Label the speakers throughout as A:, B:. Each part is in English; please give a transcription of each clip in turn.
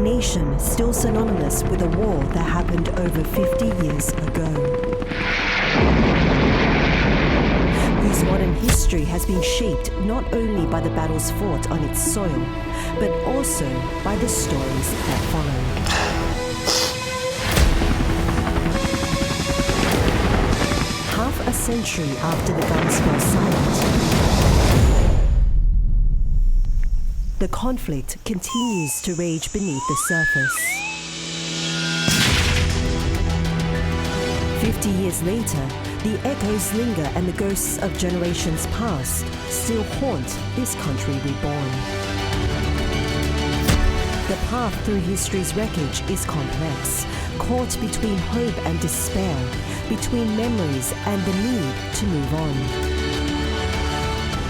A: nation still synonymous with a war that happened over 50 years ago, whose modern history has been shaped not only by the battles fought on its soil, but also by the stories that follow. Half a century after the guns fell silent, the conflict continues to rage beneath the surface. 50 years later, the echoes linger and the ghosts of generations past still haunt this country reborn. The path through history's wreckage is complex, caught between hope and despair, between memories and the need to move on.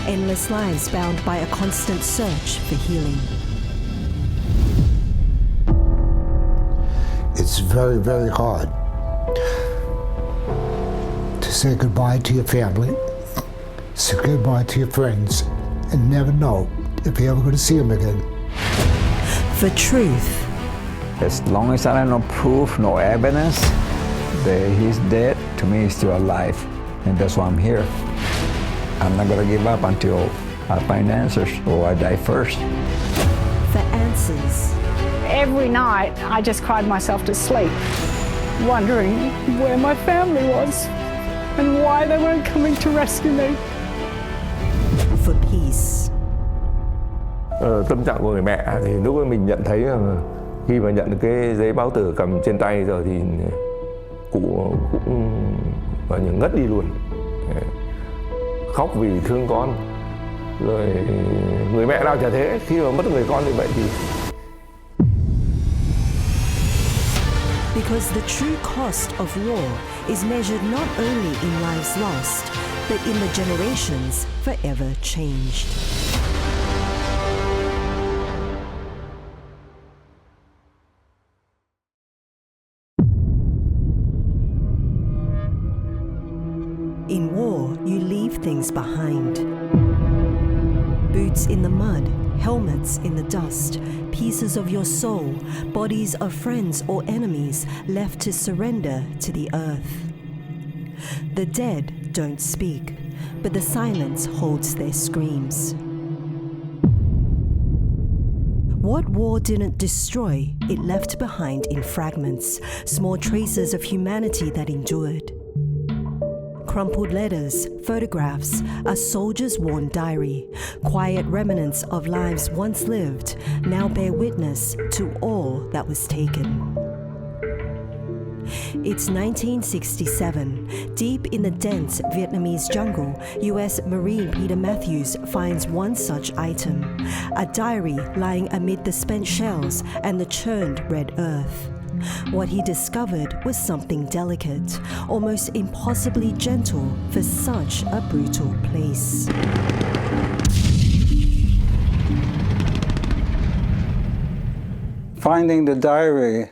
A: Endless lives bound by a constant search for healing.
B: It's very, very hard to say goodbye to your family, say goodbye to your friends, and never know if you're ever going to see them again.
A: For truth.
C: As long as I have no proof, no evidence that he's dead, to me he's still alive, and that's why I'm here. I'm not gonna give up until I find answers or I die first.
A: For answers.
D: Every night I just cried myself to sleep, wondering where my family was and why they weren't coming to rescue me.
A: For peace.
E: Tâm trạng của người mẹ thì lúc ấy mình nhận thấy là khi mà nhận được cái giấy báo tử cầm trên tay rồi thì cụ cũng gọi như ngất đi luôn, khóc vì thương con. Rồi người mẹ nào chả thế, khi mà mất người con như vậy thì.
A: Because the true cost of war is measured not only in lives lost, but in the generations forever changed. In war, you leave things behind. Boots in the mud, helmets in the dust, pieces of your soul, bodies of friends or enemies left to surrender to the earth. The dead don't speak, but the silence holds their screams. What war didn't destroy, it left behind in fragments, small traces of humanity that endured. Crumpled letters, photographs, a soldier's worn diary, quiet remnants of lives once lived, now bear witness to all that was taken. It's 1967. Deep in the dense Vietnamese jungle, US Marine Peter Matthews finds one such item, a diary lying amid the spent shells and the churned red earth. What he discovered was something delicate, almost impossibly gentle for such a brutal place.
F: Finding the diary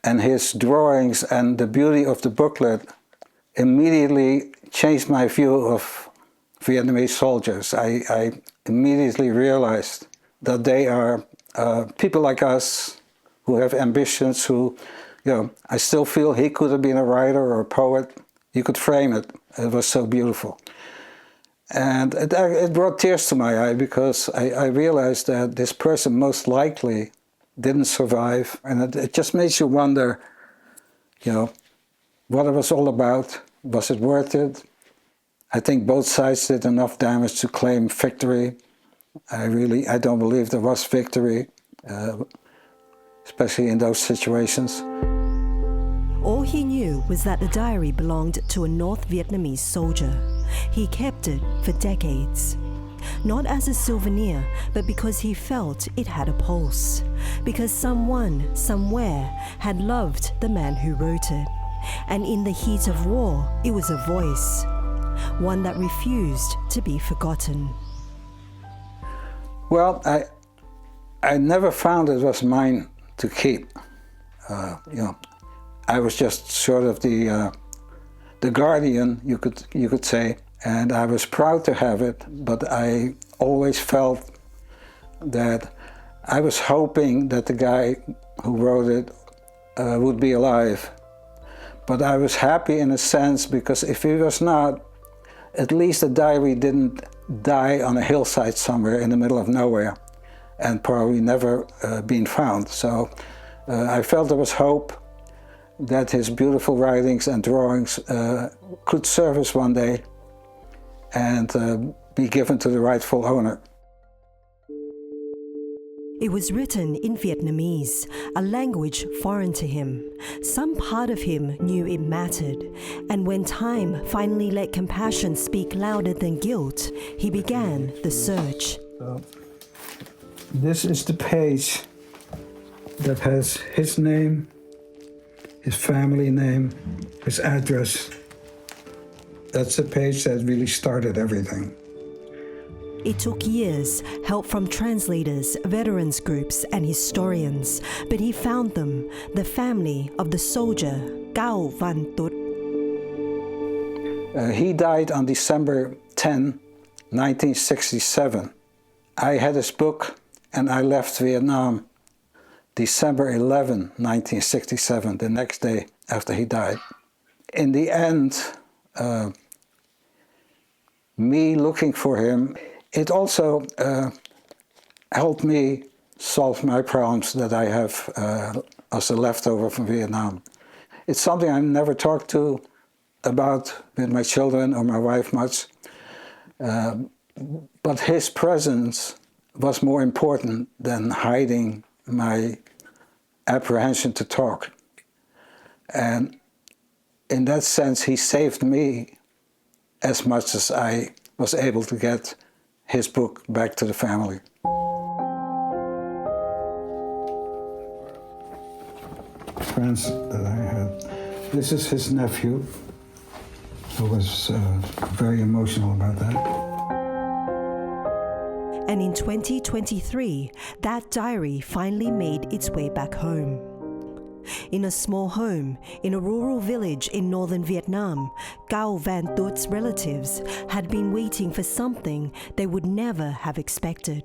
F: and his drawings and the beauty of the booklet immediately changed my view of Vietnamese soldiers. I immediately realized that they are people like us, who have ambitions, who, I still feel he could have been a writer or a poet. You could frame it. It was so beautiful. And it brought tears to my eye because I realized that this person most likely didn't survive. And it just makes you wonder, what it was all about. Was it worth it? I think both sides did enough damage to claim victory. I don't believe there was victory. Especially in those situations.
A: All he knew was that the diary belonged to a North Vietnamese soldier. He kept it for decades. Not as a souvenir, but because he felt it had a pulse. Because someone, somewhere, had loved the man who wrote it. And in the heat of war, it was a voice. One that refused to be forgotten.
F: Well, I never found it was mine to keep. I was just sort of the guardian, you could say, and I was proud to have it. But I always felt that I was hoping that the guy who wrote it would be alive. But I was happy in a sense, because if he was not, at least the diary didn't die on a hillside somewhere in the middle of nowhere and probably never been found. So I felt there was hope that his beautiful writings and drawings could surface one day and be given to the rightful owner.
A: It was written in Vietnamese, a language foreign to him. Some part of him knew it mattered, and when time finally let compassion speak louder than guilt, he began the search.
F: This is the page that has his name, his family name, his address. That's the page that really started everything.
A: It took years, help from translators, veterans groups, and historians, but he found them, the family of the soldier, Cao Van Tut.
F: He died on December 10, 1967. I had his book and I left Vietnam December 11, 1967, the next day after he died. In the end, me looking for him, it also helped me solve my problems that I have as a leftover from Vietnam. It's something I never talked about with my children or my wife much, but his presence was more important than hiding my apprehension to talk. And in that sense, he saved me as much as I was able to get his book back to the family. Friends that I had. This is his nephew, who was very emotional about that.
A: And in 2023, that diary finally made its way back home. In a small home in a rural village in northern Vietnam, Cao Van Tut's relatives had been waiting for something they would never have expected.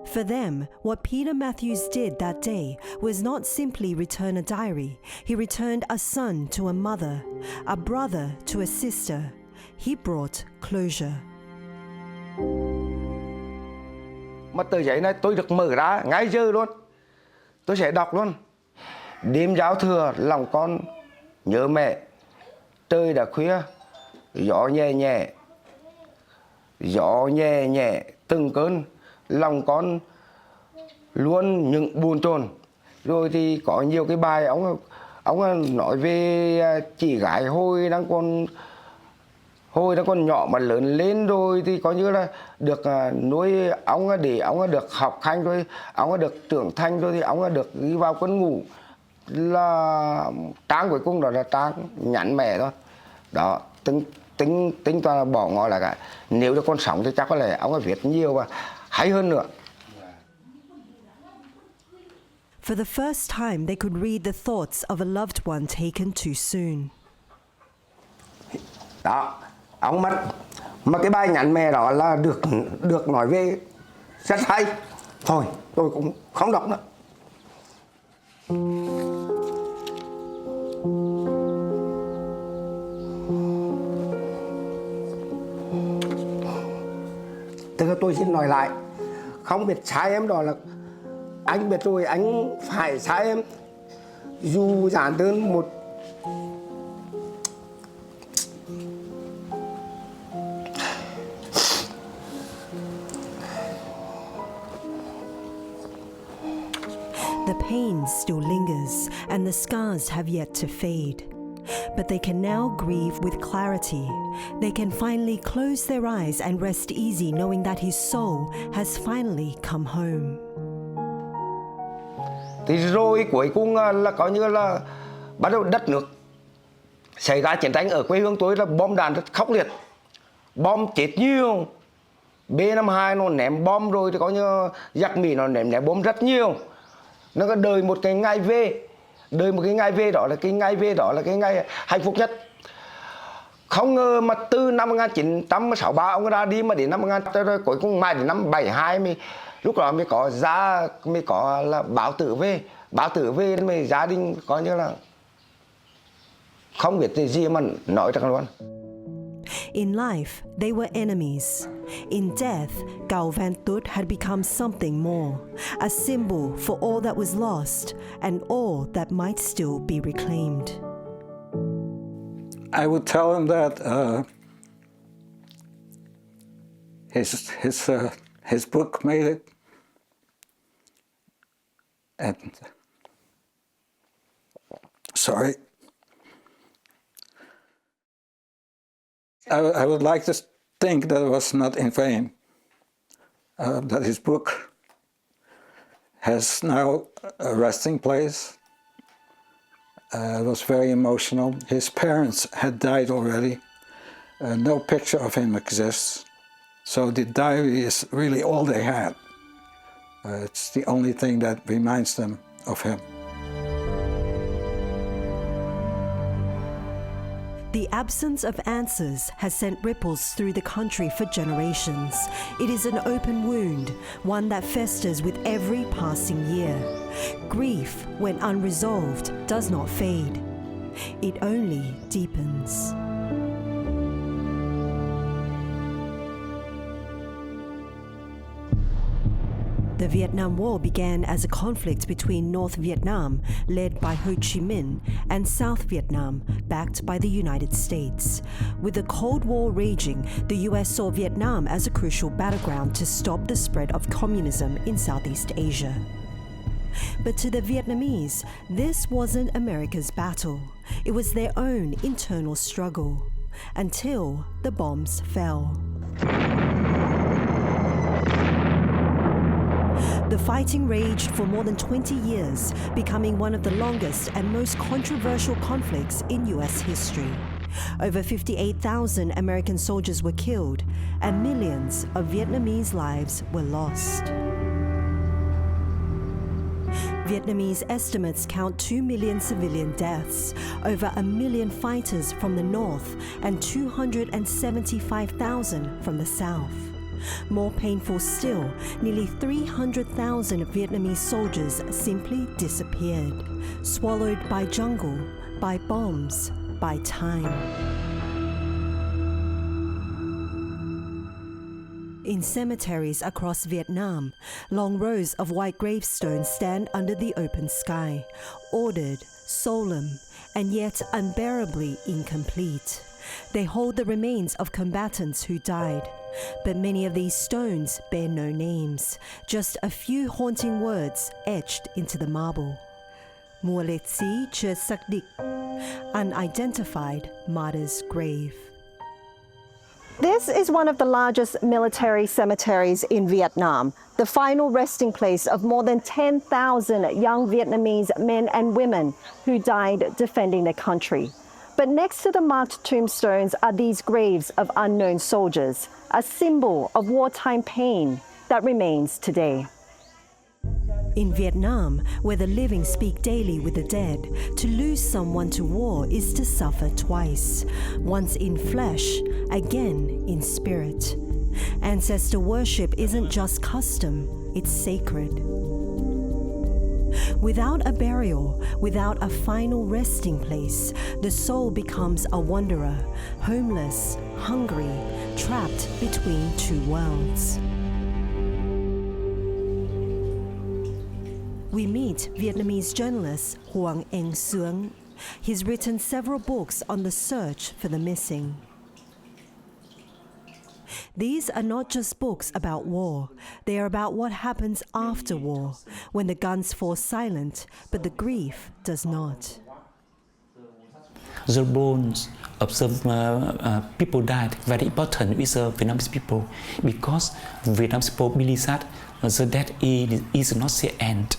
A: For them, what Peter Matthews did that day was not simply return a diary. He returned a son to a mother, a brother to a sister. He brought closure.
G: Mà tờ giấy này tôi được mở ra ngay giờ luôn. Tôi sẽ đọc luôn. Đêm giao thừa lòng con nhớ mẹ. Trời đã khuya, gió nhẹ nhẹ. Gió nhẹ nhẹ từng cơn. Lòng con luôn những buồn chồn. Rồi thì có nhiều cái bài ông nói về chị gái hồi đang còn nhỏ mà lớn lên rồi thì có như là được nuôi ông để ông được học hành rồi ông được trưởng thành rồi thì ông được đi vào quân ngũ, là trang cuối cùng đó là trang nhắn mẹ thôi đó, tính toàn là bỏ ngỏ là cả, nếu cho con sống thì chắc có lẽ ông viết nhiều và hay hơn nữa.
A: For the first time, they could read the thoughts of a loved one taken too soon.
G: Đó, ông mất. Mà cái bài nhắn mẹ đó là được nói về rất hay. Thôi, tôi cũng không đọc nữa. Tức là tôi xin nói lại, không biết sai em đó là anh biết rồi, anh phải sai em. Dù giản đơn một
A: The pain still lingers, and the scars have yet to fade. But they can now grieve with clarity. They can finally close their eyes and rest easy knowing that his soul has finally come home.
G: Thì rồi cuối cùng là có như là bắt đầu đất nước xảy ra chiến tranh ở quê hương tôi, là bom đạn rất khốc liệt, bom chết nhiều. B-52 nó ném bom rồi thì có như giặc Mỹ nó ném bom rất nhiều. Nó có đợi một cái ngày về, đó là cái ngày về đó là cái ngày hạnh phúc nhất. Không ngờ mà từ năm 1963 ông ra đi mà đến năm 1900 rồi cuối cùng mãi đến năm 72 lúc đó mới có là báo tử về mới gia đình coi như là không biết gì mà nói được luôn.
A: In life, they were enemies. In death, Cao Van Tut had become something more, a symbol for all that was lost and all that might still be reclaimed.
F: I would tell him that his book made it, and sorry. I would like to think that it was not in vain, that his book has now a resting place. It was very emotional. His parents had died already. No picture of him exists. So the diary is really all they had. It's the only thing that reminds them of him.
A: The absence of answers has sent ripples through the country for generations. It is an open wound, one that festers with every passing year. Grief, when unresolved, does not fade. It only deepens. The Vietnam War began as a conflict between North Vietnam, led by Ho Chi Minh, and South Vietnam, backed by the United States. With the Cold War raging, the US saw Vietnam as a crucial battleground to stop the spread of communism in Southeast Asia. But to the Vietnamese, this wasn't America's battle. It was their own internal struggle, until the bombs fell. The fighting raged for more than 20 years, becoming one of the longest and most controversial conflicts in US history. Over 58,000 American soldiers were killed, and millions of Vietnamese lives were lost. Vietnamese estimates count 2 million civilian deaths, over 1 million fighters from the north, and 275,000 from the south. More painful still, nearly 300,000 Vietnamese soldiers simply disappeared, swallowed by jungle, by bombs, by time. In cemeteries across Vietnam, long rows of white gravestones stand under the open sky, ordered, solemn, and yet unbearably incomplete. They hold the remains of combatants who died, but many of these stones bear no names, just a few haunting words etched into the marble. Mùa liệt sĩ chưa xác định, unidentified martyr's grave.
H: This is one of the largest military cemeteries in Vietnam, the final resting place of more than 10,000 young Vietnamese men and women who died defending their country. But next to the marked tombstones are these graves of unknown soldiers, a symbol of wartime pain that remains today.
A: In Vietnam, where the living speak daily with the dead, to lose someone to war is to suffer twice, once in flesh, again in spirit. Ancestor worship isn't just custom, it's sacred. Without a burial, without a final resting place, the soul becomes a wanderer, homeless, hungry, trapped between two worlds. We meet Vietnamese journalist Hoang Eng Xuong. He's written several books on the search for the missing. These are not just books about war. They are about what happens after war, when the guns fall silent, but the grief does not.
I: The bones of the people died very important with the Vietnamese people, because Vietnamese people believe that the death is not the end.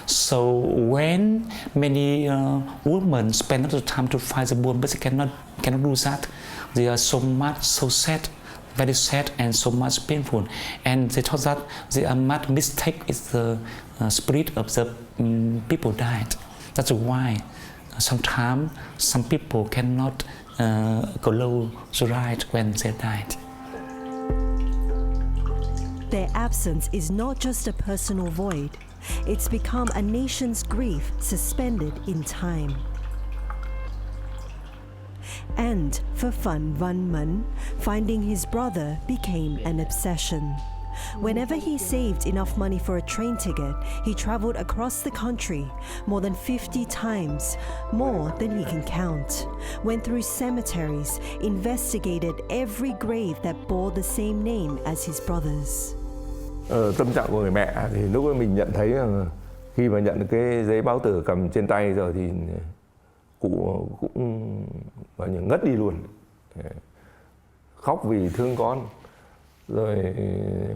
I: So when many women spend a lot of time to find the bone, but they cannot do that, they are so much so sad, very sad and so much painful, and they thought that they are much mistake is the spirit of the people died. That's why sometimes some people cannot close right when they died.
A: Their absence is not just a personal void, it's become a nation's grief suspended in time. And for Phan Văn Mẫn, finding his brother became an obsession. Whenever he saved enough money for a train ticket, he traveled across the country more than 50 times, more than he can count. Went through cemeteries, investigated every grave that bore the same name as his brothers.
E: Tâm trạng của người mẹ thì lúc ấy mình nhận thấy rằng khi mà nhận được cái giấy báo tử cầm trên tay rồi thì cụ cũng gọi như ngất đi luôn, khóc vì thương con. Rồi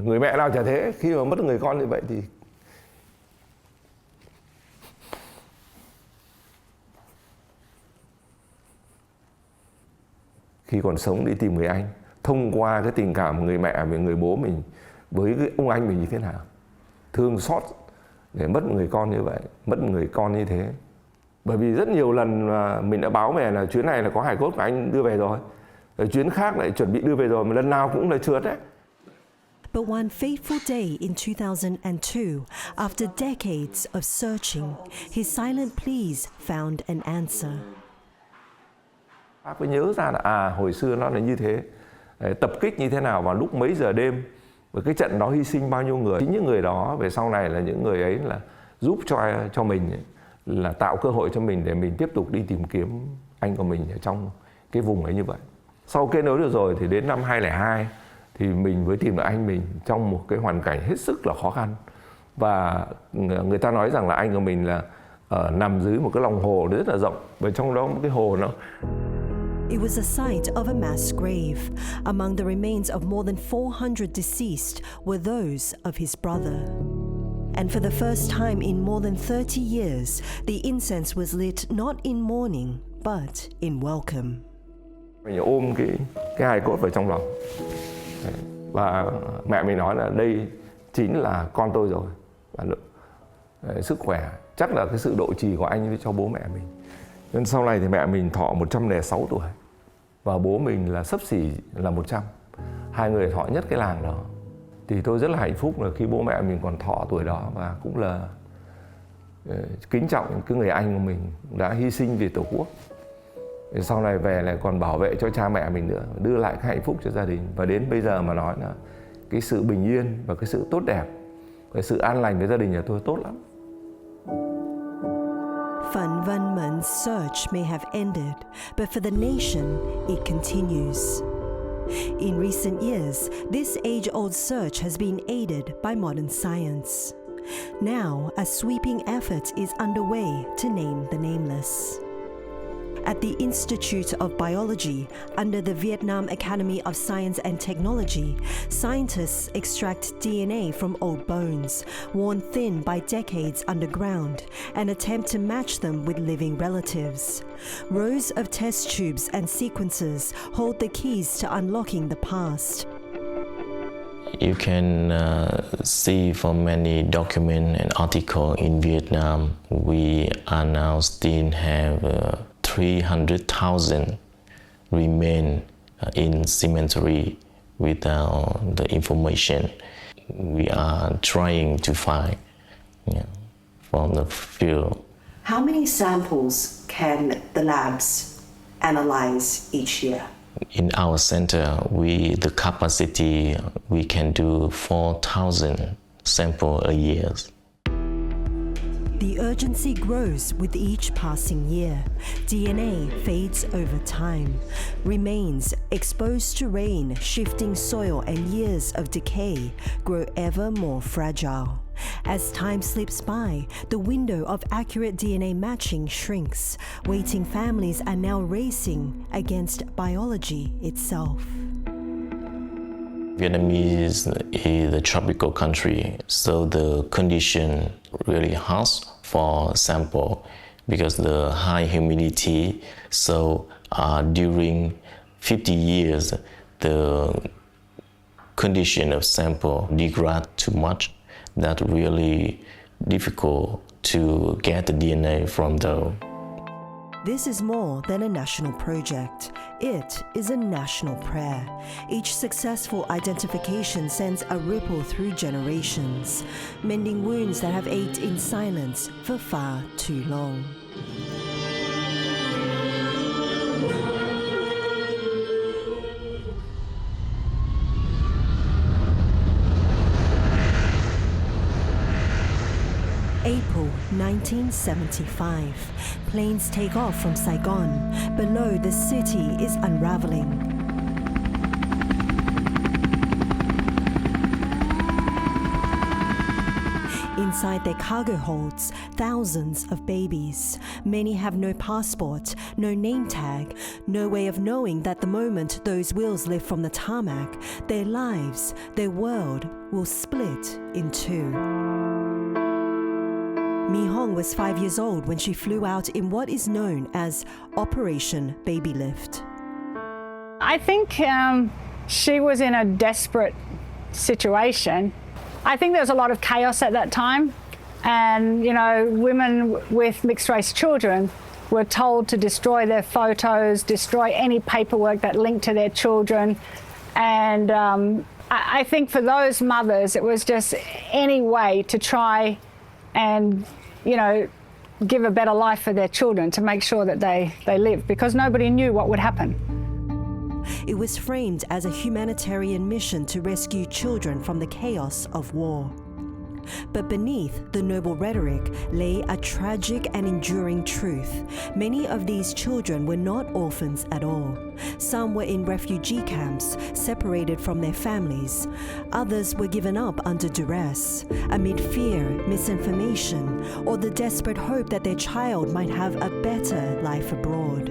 E: người mẹ nào chả thế, khi mà mất người con như vậy thì khi còn sống đi tìm người anh, thông qua cái tình cảm của người mẹ với người bố mình với cái ông anh mình như thế nào, thương xót để mất một người con như vậy, mất một người con như thế. Bởi vì rất nhiều lần mà mình đã báo mẹ là chuyến này là có hài cốt của anh đưa về rồi chuyến khác lại chuẩn bị đưa về rồi, mà lần nào cũng là trượt đấy.
A: But one fateful day in 2002, after decades of searching, his silent pleas found an answer.
E: Bác mới nhớ ra là hồi xưa nó là như thế, tập kích như thế nào vào lúc mấy giờ đêm, và cái trận đó hy sinh bao nhiêu người. Chính những người đó về sau này là những người ấy là giúp cho mình, là tạo cơ hội cho mình để mình tiếp tục đi tìm kiếm anh của mình ở trong cái vùng ấy như vậy. Sau kết nối được rồi thì đến năm 2002 thì mình mới tìm được anh mình trong một cái hoàn cảnh hết sức là khó khăn. Và người ta nói rằng là anh của mình là nằm dưới một cái lòng hồ rất là rộng, và trong đó một cái hồ nó.
A: It was a site of a mass grave. Among the remains of more than 400 deceased were those of his brother. And for the first time in more than 30 years, the incense was lit not in mourning, but in welcome.
E: Mình ôm cái hài cốt vào trong lòng. Và mẹ mình nói là đây chính là con tôi rồi. Và sức khỏe, chắc là cái sự độ trì của anh cho bố mẹ mình. Nên sau này thì mẹ mình thọ 106 tuổi. Và bố mình là xấp xỉ là 100. Hai người thọ nhất cái làng đó. Thì tôi rất là hạnh phúc là khi bố mẹ mình còn thọ tuổi đó, và cũng là kính trọng cái người anh của mình đã hy sinh vì Tổ quốc. Thì sau này về lại còn bảo vệ cho cha mẹ mình nữa, đưa lại cái hạnh phúc cho gia đình. Và đến bây giờ mà nói là cái sự bình yên và cái sự tốt đẹp, cái sự an lành với gia đình nhà tôi tốt lắm.
A: Phan Văn Mẫn search may have ended, but for the nation, it continues. In recent years, this age-old search has been aided by modern science. Now, a sweeping effort is underway to name the nameless. At the Institute of Biology, under the Vietnam Academy of Science and Technology, scientists extract DNA from old bones, worn thin by decades underground, and attempt to match them with living relatives. Rows of test tubes and sequences hold the keys to unlocking the past.
J: You can see from many documents and articles in Vietnam, we are now still have 300,000 remain in cemetery without the information. We are trying to find from the field.
K: How many samples can the labs analyze each year?
J: In our center, the capacity, we can do 4,000 samples a year.
A: The urgency grows with each passing year. DNA fades over time. Remains exposed to rain, shifting soil, and years of decay grow ever more fragile. As time slips by, the window of accurate DNA matching shrinks. Waiting families are now racing against biology itself.
J: Vietnamese is a tropical country, so the condition really harsh for sample because the high humidity. So during 50 years, the condition of sample degrade too much. That's really difficult to get the DNA from those.
A: This is more than a national project. It is a national prayer. Each successful identification sends a ripple through generations, mending wounds that have ached in silence for far too long. April 1975. Planes take off from Saigon. Below, the city is unraveling. Inside their cargo holds thousands of babies. Many have no passport, no name tag, no way of knowing that the moment those wheels lift from the tarmac, their lives, their world will split in two. Mi Hong was 5 years old when she flew out in what is known as Operation Baby Lift.
D: I think she was in a desperate situation. I think there was a lot of chaos at that time, and women with mixed race children were told to destroy their photos, destroy any paperwork that linked to their children, and I think for those mothers it was just any way to try and give a better life for their children, to make sure that they live, because nobody knew what would happen.
A: It was framed as a humanitarian mission to rescue children from the chaos of war. But beneath the noble rhetoric lay a tragic and enduring truth. Many of these children were not orphans at all. Some were in refugee camps, separated from their families. Others were given up under duress, amid fear, misinformation, or the desperate hope that their child might have a better life abroad.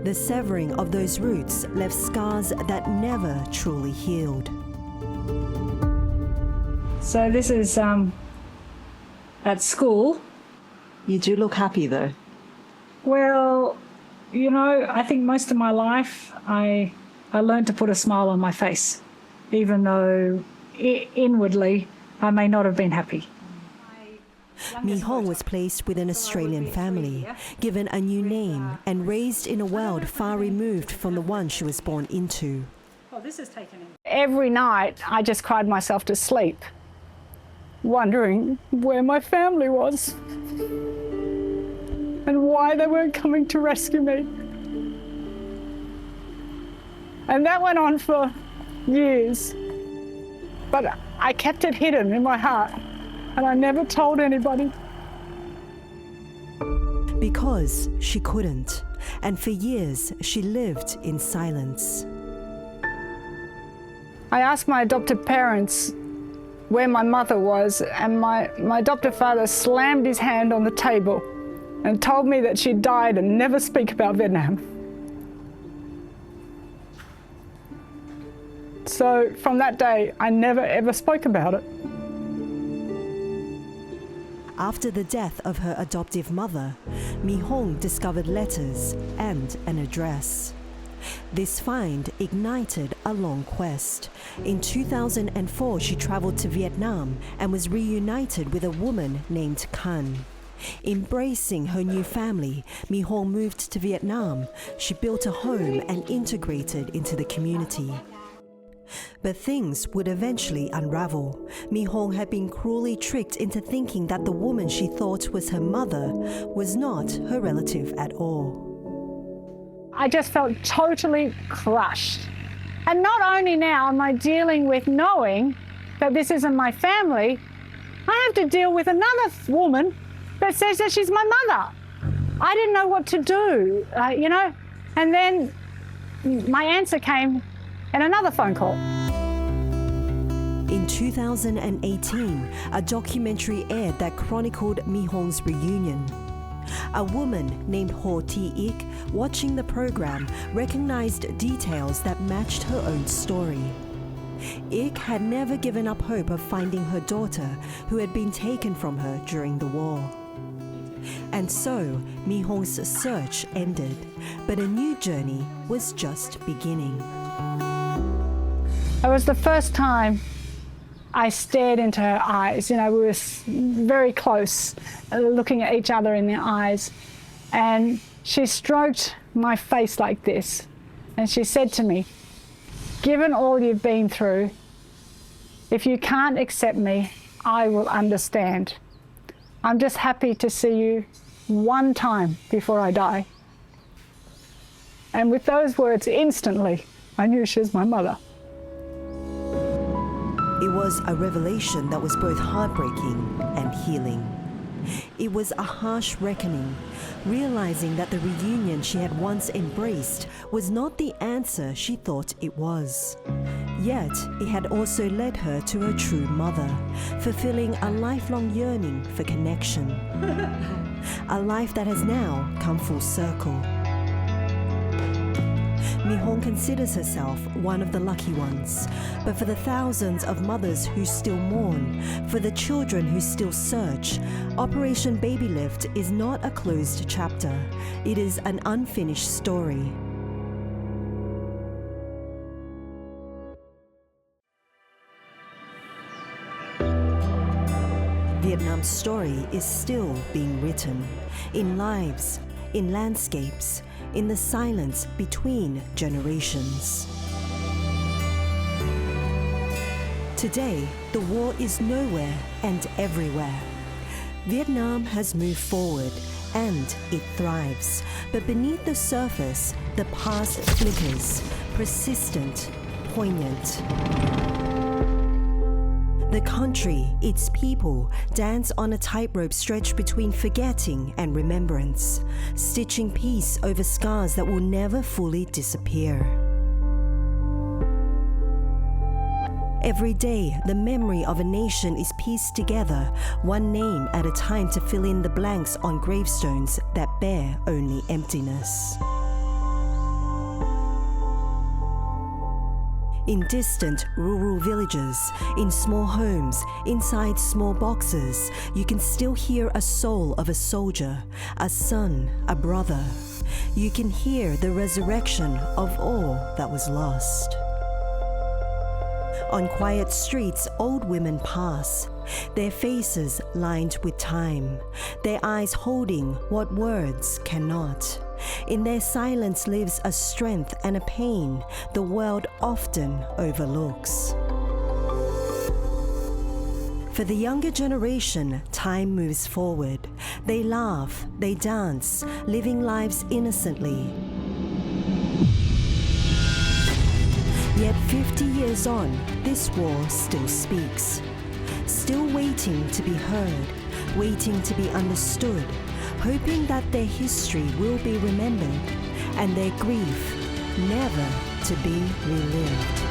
A: The severing of those roots left scars that never truly healed.
D: So this is at school.
A: You do look happy though.
D: Well, I think most of my life I learned to put a smile on my face, even though inwardly I may not have been happy.
A: Mi Hong was placed with an Australian family, given a new name, and raised in a world far removed from the one she was born into.
D: Oh, this is taken in. Every night I just cried myself to sleep, wondering where my family was and why they weren't coming to rescue me. And that went on for years, but I kept it hidden in my heart, and I never told anybody.
A: Because she couldn't, and for years she lived in silence.
D: I asked my adoptive parents where my mother was, and my adoptive father slammed his hand on the table and told me that she died and never speak about Vietnam. So from that day, I never ever spoke about it.
A: After the death of her adoptive mother, Mi Hong discovered letters and an address. This find ignited a long quest. In 2004, she traveled to Vietnam and was reunited with a woman named Can. Embracing her new family, Mi Hong moved to Vietnam. She built a home and integrated into the community. But things would eventually unravel. Mi Hong had been cruelly tricked into thinking that the woman she thought was her mother was not her relative at all.
D: I just felt totally crushed. And not only now am I dealing with knowing that this isn't my family, I have to deal with another woman that says that she's my mother. I didn't know what to do, and then my answer came in another phone call.
A: In 2018, a documentary aired that chronicled Mi Hong's reunion. A woman named Ho Thi Ik, watching the program, recognized details that matched her own story. Ik had never given up hope of finding her daughter, who had been taken from her during the war. And so, Mi Hong's search ended, but a new journey was just beginning.
D: It was the first time I stared into her eyes. We were very close, looking at each other in the eyes. And she stroked my face like this. And she said to me, given all you've been through, if you can't accept me, I will understand. I'm just happy to see you one time before I die. And with those words, instantly, I knew she was my mother.
A: It was a revelation that was both heartbreaking and healing. It was a harsh reckoning, realizing that the reunion she had once embraced was not the answer she thought it was. Yet, it had also led her to her true mother, fulfilling a lifelong yearning for connection. A life that has now come full circle. Mihong considers herself one of the lucky ones, but for the thousands of mothers who still mourn, for the children who still search, Operation Baby Lift is not a closed chapter. It is an unfinished story. Vietnam's story is still being written, in lives, in landscapes, in the silence between generations. Today, the war is nowhere and everywhere. Vietnam has moved forward and it thrives, but beneath the surface, the past flickers, persistent, poignant. The country, its people, dance on a tightrope stretched between forgetting and remembrance, stitching peace over scars that will never fully disappear. Every day, the memory of a nation is pieced together, one name at a time to fill in the blanks on gravestones that bear only emptiness. In distant rural villages, in small homes, inside small boxes, you can still hear a soul of a soldier, a son, a brother. You can hear the resurrection of all that was lost. On quiet streets, old women pass, their faces lined with time, their eyes holding what words cannot. In their silence lives a strength and a pain the world often overlooks. For the younger generation, time moves forward. They laugh, they dance, living lives innocently. Yet 50 years on, this war still speaks. Still waiting to be heard, waiting to be understood, hoping that their history will be remembered and their grief never to be relived.